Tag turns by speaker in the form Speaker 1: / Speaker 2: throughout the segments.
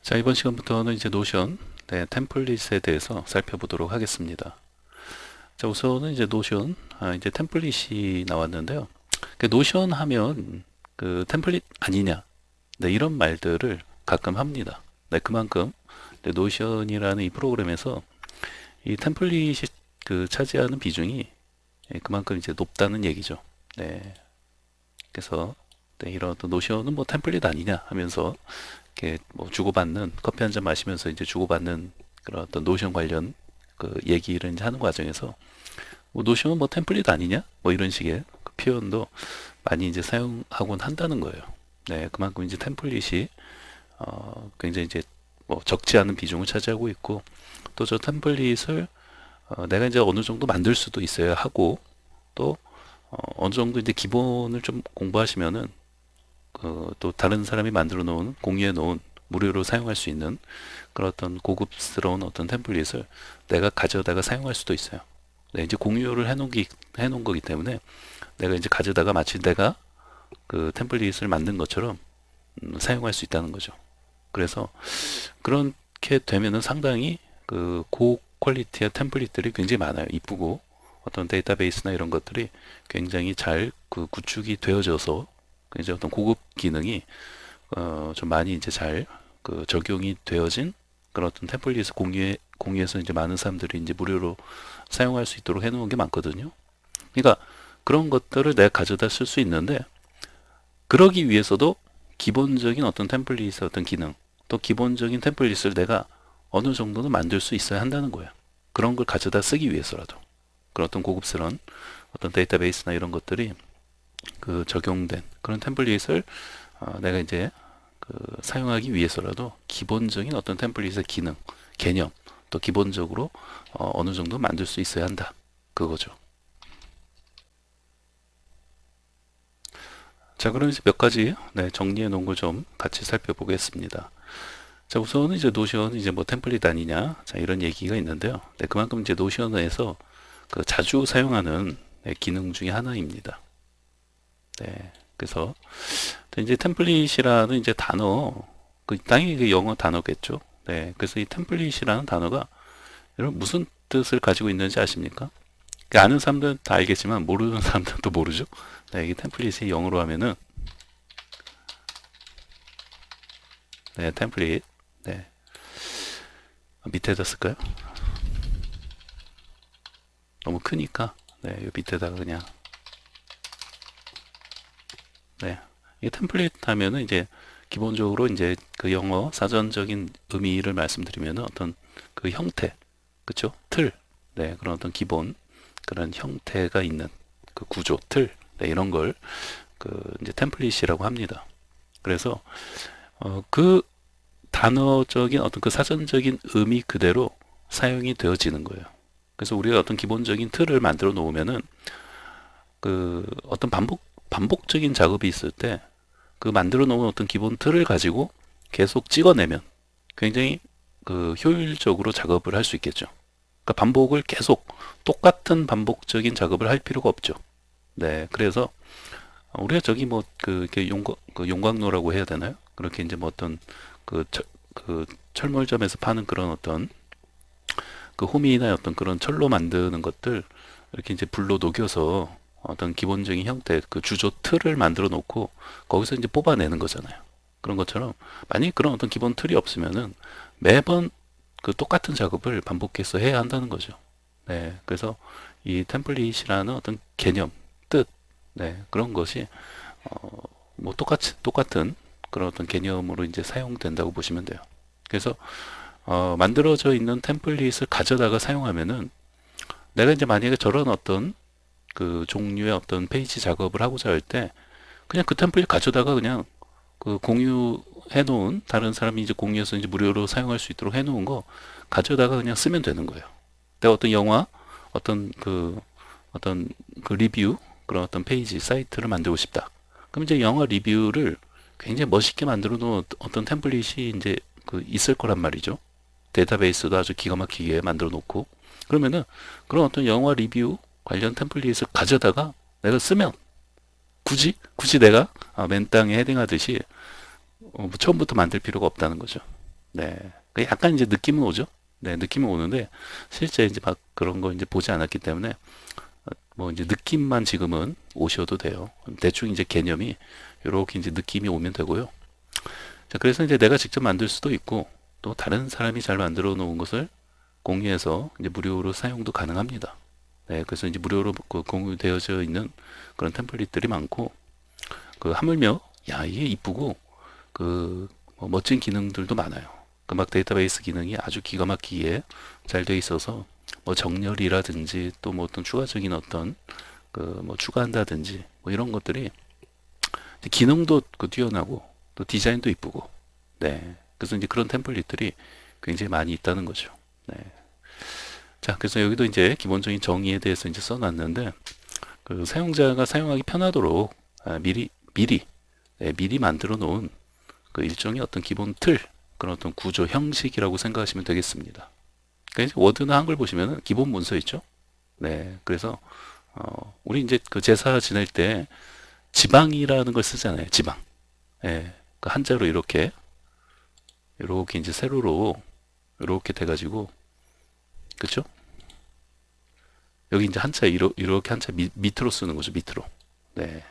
Speaker 1: 자, 이번 시간부터는 이제 노션, 템플릿에 대해서 살펴보도록 하겠습니다. 자, 우선은 이제 노션, 이제 템플릿이 나왔는데요. 그 노션 하면 그 템플릿 아니냐? 네, 이런 말들을 가끔 합니다. 네, 그만큼 노션이라는 이 프로그램에서 이 템플릿이 그 차지하는 비중이 그만큼 이제 높다는 얘기죠. 네, 그래서 이런 어떤 노션은 뭐 템플릿 아니냐 하면서 이렇게 뭐 주고받는 커피 한 잔 마시면서 이제 주고받는 그런 어떤 노션 관련 그 얘기를 이제 하는 과정에서 뭐 노션은 뭐 템플릿 아니냐 뭐 이런 식의 그 표현도 많이 이제 사용하곤 한다는 거예요. 네, 그만큼 이제 템플릿이 굉장히 이제 뭐 적지 않은 비중을 차지하고 있고, 또 저 템플릿을 내가 이제 어느 정도 만들 수도 있어야 하고, 또 어느 정도 이제 기본을 좀 공부하시면은 또 다른 사람이 만들어 놓은 공유해 놓은 무료로 사용할 수 있는 그런 어떤 고급스러운 어떤 템플릿을 내가 가져다가 사용할 수도 있어요. 네, 이제 공유를 해놓은 거기 때문에 내가 이제 가져다가 마치 내가 그 템플릿을 만든 것처럼 사용할 수 있다는 거죠. 그래서 그렇게 되면은 상당히 그 고퀄리티의 템플릿들이 굉장히 많아요. 이쁘고 어떤 데이터베이스나 이런 것들이 굉장히 잘 그 구축이 되어져서 굉장히 어떤 고급 기능이 좀 많이 이제 잘 그 적용이 되어진 그런 어떤 템플릿을 공유해서 이제 많은 사람들이 이제 무료로 사용할 수 있도록 해놓은 게 많거든요. 그러니까 그런 것들을 내가 가져다 쓸 수 있는데, 그러기 위해서도 기본적인 어떤 템플릿의 어떤 기능, 또 기본적인 템플릿을 내가 어느 정도는 만들 수 있어야 한다는 거예요. 그런 걸 가져다 쓰기 위해서라도. 그런 어떤 고급스러운 어떤 데이터베이스나 이런 것들이 그 적용된 그런 템플릿을 내가 이제 그 사용하기 위해서라도 기본적인 어떤 템플릿의 기능, 개념, 또 기본적으로 어느 정도 만들 수 있어야 한다. 그거죠. 자, 그럼 이제 몇 가지 정리해 놓은 거 좀 같이 살펴보겠습니다. 자, 우선은 이제 노션 이제 뭐 템플릿 아니냐, 자 이런 얘기가 있는데요. 네, 그만큼 이제 노션에서 그 자주 사용하는 기능 중에 하나입니다. 네, 그래서 이제 템플릿이라는 이제 단어, 그 당연히 그 영어 단어겠죠. 네, 그래서 이 템플릿이라는 단어가 여러분 무슨 뜻을 가지고 있는지 아십니까? 그 아는 사람들은 다 알겠지만 모르는 사람들은 또 모르죠. 네, 이게 템플릿이 영어로 하면은 네, 템플릿. 네, 밑에다 쓸까요? 너무 크니까 네, 이 밑에다가 그냥 네, 이 템플릿 하면은 이제 기본적으로 이제 그 영어 사전적인 의미를 말씀드리면은 어떤 그 형태, 그쵸? 틀, 네, 그런 어떤 기본 그런 형태가 있는 그 구조, 틀, 네, 이런 걸 그 이제 템플릿이라고 합니다. 그래서 그 단어적인 어떤 그 사전적인 의미 그대로 사용이 되어지는 거예요. 그래서 우리가 어떤 기본적인 틀을 만들어 놓으면은 그 어떤 반복적인 작업이 있을 때 그 만들어 놓은 어떤 기본 틀을 가지고 계속 찍어내면 굉장히 그 효율적으로 작업을 할 수 있겠죠. 그러니까 반복을 계속 똑같은 반복적인 작업을 할 필요가 없죠. 네, 그래서 우리가 저기 뭐 그 이렇게 그 용광로라고 해야 되나요? 그렇게 이제 뭐 어떤 그, 그 철물점에서 파는 그런 어떤 그 호미나 어떤 그런 철로 만드는 것들 이렇게 이제 불로 녹여서 어떤 기본적인 형태 그 주조 틀을 만들어 놓고 거기서 이제 뽑아내는 거잖아요. 그런 것처럼 만약에 그런 어떤 기본 틀이 없으면은 매번 그 똑같은 작업을 반복해서 해야 한다는 거죠. 네, 그래서 이 템플릿이라는 어떤 개념, 뜻, 네, 그런 것이 뭐 똑같은 그런 어떤 개념으로 이제 사용된다고 보시면 돼요. 그래서 만들어져 있는 템플릿을 가져다가 사용하면은 내가 이제 만약에 저런 어떤 그 종류의 어떤 페이지 작업을 하고자 할 때 그냥 그 템플릿 가져다가 그냥 그 공유해 놓은 다른 사람이 이제 공유해서 이제 무료로 사용할 수 있도록 해 놓은 거 가져다가 그냥 쓰면 되는 거예요. 내가 어떤 영화 어떤 그 리뷰 그런 어떤 페이지 사이트를 만들고 싶다. 그럼 이제 영화 리뷰를 굉장히 멋있게 만들어 놓은 어떤 템플릿이 이제 그 있을 거란 말이죠. 데이터베이스도 아주 기가 막히게 만들어 놓고 그러면은 그런 어떤 영화 리뷰 관련 템플릿을 가져다가 내가 쓰면 굳이 내가 맨 땅에 헤딩하듯이 뭐 처음부터 만들 필요가 없다는 거죠. 네. 그 약간 이제 느낌은 오죠? 네, 느낌은 오는데 실제 이제 막 그런 거 이제 보지 않았기 때문에 뭐 이제 느낌만 지금은 오셔도 돼요. 대충 이제 개념이 이렇게 이제 느낌이 오면 되고요. 자, 그래서 이제 내가 직접 만들 수도 있고 또 다른 사람이 잘 만들어 놓은 것을 공유해서 이제 무료로 사용도 가능합니다. 네, 그래서 이제 무료로 그 공유되어져 있는 그런 템플릿들이 많고 그 하물며 야 이게 이쁘고 그뭐 멋진 기능들도 많아요. 그 막 데이터베이스 기능이 아주 기가 막히게 잘 돼 있어서 뭐 정렬이라든지 또 뭐 어떤 추가적인 어떤 그 뭐 추가한다든지 뭐 이런 것들이 기능도 그 뛰어나고 또 디자인도 이쁘고 네 그래서 이제 그런 템플릿들이 굉장히 많이 있다는 거죠. 네. 자 그래서 여기도 이제 기본적인 정의에 대해서 이제 써놨는데 그 사용자가 사용하기 편하도록 미리 만들어 놓은 그 일종의 어떤 기본 틀 그런 어떤 구조 형식이라고 생각하시면 되겠습니다. 그러니까 워드나 한글 보시면은 기본 문서 있죠. 네, 그래서 우리 이제 그 제사 지낼 때 지방이라는 걸 쓰잖아요. 지방. 예, 그 한자로 이렇게 이제 세로로 이렇게 돼가지고 그쵸? 여기 이제 한자 이렇게 한자 밑으로 쓰는 거죠. 밑으로. 네.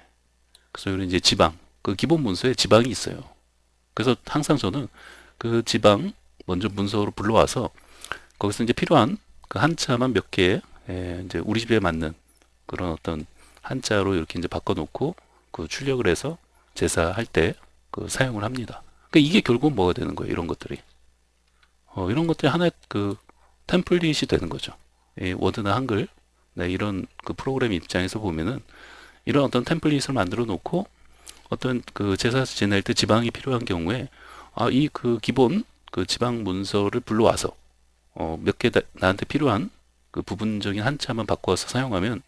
Speaker 1: 그래서 여기 이제 지방 그 기본 문서에 지방이 있어요. 그래서 항상 저는 그 지방 먼저 문서로 불러와서 거기서 이제 필요한 그 한자만 몇 개, 이제 우리 집에 맞는 그런 어떤 한자로 이렇게 이제 바꿔놓고 그 출력을 해서 제사할 때 그 사용을 합니다. 그러니까 이게 결국은 뭐가 되는 거예요? 이런 것들이. 이런 것들이 하나의 그 템플릿이 되는 거죠. 이 워드나 한글, 네, 이런 그 프로그램 입장에서 보면은 이런 어떤 템플릿을 만들어 놓고 어떤 그 제사 지낼 때 지방이 필요한 경우에 이 그 기본 그 지방 문서를 불러와서 몇 개 나한테 필요한 그 부분적인 한자만 바꿔서 사용하면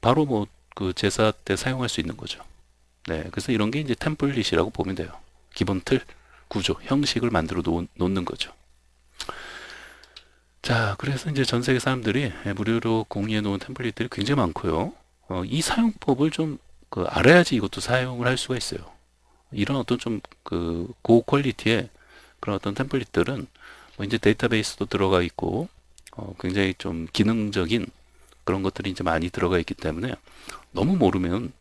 Speaker 1: 바로 뭐 그 제사 때 사용할 수 있는 거죠. 네, 그래서 이런 게 이제 템플릿이라고 보면 돼요. 기본 틀, 구조, 형식을 만들어 놓는 거죠. 자, 그래서 이제 전 세계 사람들이 무료로 공유해 놓은 템플릿들이 굉장히 많고요. 이 사용법을 좀 그 알아야지 이것도 사용을 할 수가 있어요. 이런 어떤 좀 그 고퀄리티의 그런 어떤 템플릿들은 뭐 이제 데이터베이스도 들어가 있고 굉장히 좀 기능적인 그런 것들이 이제 많이 들어가 있기 때문에 너무 모르면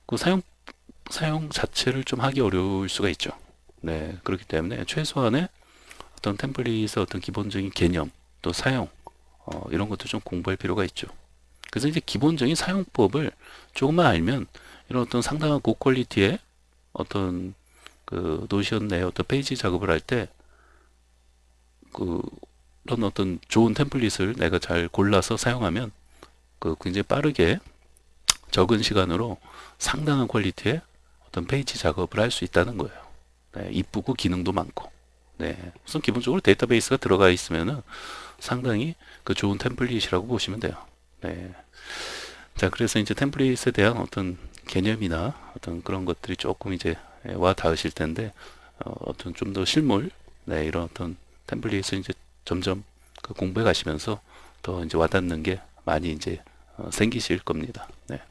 Speaker 1: 그 사용 자체를 좀 하기 어려울 수가 있죠. 네, 그렇기 때문에 최소한의 어떤 템플릿의 어떤 기본적인 개념 또 사용 이런 것도 좀 공부할 필요가 있죠. 그래서 이제 기본적인 사용법을 조금만 알면 이런 어떤 상당한 고퀄리티의 어떤 그 노션 내 어떤 페이지 작업을 할 때 그 그런 어떤 좋은 템플릿을 내가 잘 골라서 사용하면 그 굉장히 빠르게 적은 시간으로 상당한 퀄리티의 어떤 페이지 작업을 할 수 있다는 거예요. 네, 이쁘고 기능도 많고. 네, 우선 기본적으로 데이터베이스가 들어가 있으면은 상당히 그 좋은 템플릿이라고 보시면 돼요. 네. 자, 그래서 이제 템플릿에 대한 어떤 개념이나 어떤 그런 것들이 조금 이제 와 닿으실 텐데, 어떤 좀 더 실물, 네, 이런 어떤 템플릿을 이제 점점 그 공부해 가시면서 더 이제 와닿는 게 많이 이제 생기실 겁니다. 네.